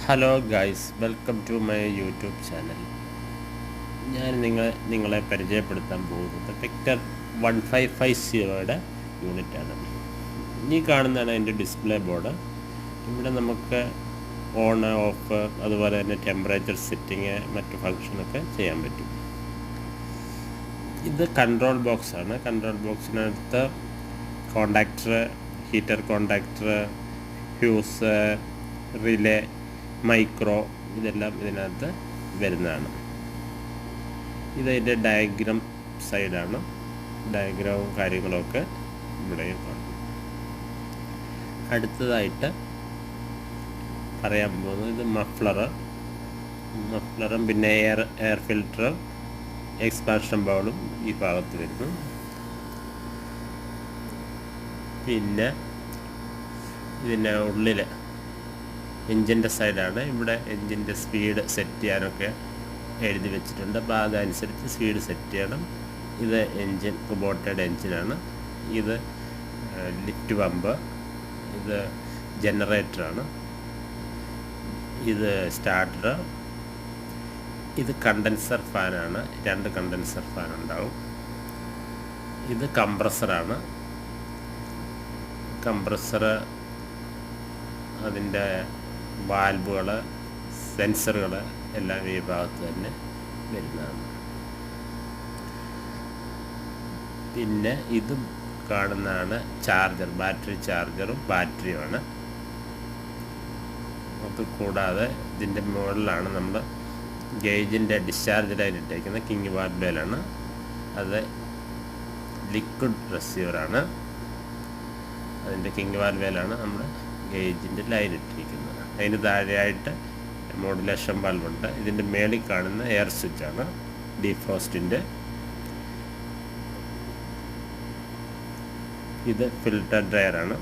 Hello guys, welcome to my YouTube channel. ഞാൻ നിങ്ങളെ പരിചയപ്പെടുത്താൻ പോകുന്നത് വെക്ടർ 1550യുടെ യൂണിറ്റാണ്. ഈ കാണുന്നതാണ് എൻ്റെ ഡിസ്പ്ലേ ബോർഡ്. ഇവിടെ നമുക്ക് ഓൺ ഓഫ് അതുപോലെ തന്നെ ടെമ്പറേച്ചർ സെറ്റിങ് മറ്റ് ഫങ്ഷനൊക്കെ ചെയ്യാൻ പറ്റും. ഇത് കൺട്രോൾ ബോക്സാണ്. കൺട്രോൾ ബോക്സിനകത്ത് contactor, heater contactor, fuse, relay, micro ഇതെല്ലാം ഇതിനകത്ത് വരുന്നതാണ്. ഇതതിൻ്റെ ഡയഗ്രാം സൈഡാണ്. ഡയഗ്രാമും കാര്യങ്ങളൊക്കെ ഇവിടെ കാണും. അടുത്തതായിട്ട് പറയാൻ പോകുന്നത് ഇത് മഫ്ലറും പിന്നെ എയർ ഫിൽറ്ററും എക്സ്പാൻഷൻ ബൗളും ഈ ഭാഗത്ത് വരുന്നു. പിന്നെ ഇതിൻ്റെ ഉള്ളിൽ എൻജിൻ്റെ സൈഡാണ്. ഇവിടെ എൻജിൻ്റെ സ്പീഡ് സെറ്റ് ചെയ്യാനൊക്കെ എഴുതി വെച്ചിട്ടുണ്ട്. അപ്പോൾ അതനുസരിച്ച് സ്പീഡ് സെറ്റ് ചെയ്യണം. ഇത് എൻജിൻ കുബോട്ടയുടെ എൻജിനാണ്. ഇത് ലിഫ്റ്റ് പമ്പ്, ഇത് ജനറേറ്ററാണ്, ഇത് സ്റ്റാർട്ടർ, ഇത് കണ്ടൻസർ ഫാനാണ്. 2 കണ്ടൻസർ ഫാൻ ഉണ്ടാവും. ഇത് കംപ്രസറാണ്. കംപ്രസർ അതിൻ്റെ വാൽവുകൾ, സെൻസറുകൾ എല്ലാം ഈ ഭാഗത്ത് തന്നെ വരുന്നതാണ്. പിന്നെ ഇത് കാണുന്നതാണ് ചാർജർ, ബാറ്ററി ചാർജറും ബാറ്ററിയുമാണ്. അത് കൂടാതെ ഇതിൻ്റെ മുകളിലാണ് നമ്മൾ ഗേജിൻ്റെ ഡിസ്ചാർജ് ലൈൻ ഇട്ടേക്കുന്നത്. കിങ് വാൽവേലാണ്. അത് ലിക്വിഡ് റിസീവറാണ്. അതിൻ്റെ കിങ് വാൽവേലാണ് നമ്മൾ ഗേജിൻ്റെ ലൈൻ ഇട്ടിരിക്കുന്നത്. അതിന് താഴെയായിട്ട് മോഡുലേഷൻ ബൾബുണ്ട്. ഇതിൻ്റെ മേളിൽ കാണുന്ന എയർ സ്വിച്ചാണ് ഡീഫ്രോസ്റ്റിൻ്റെ. ഇത് ഫിൽറ്റർ ഡ്രയറാണ്.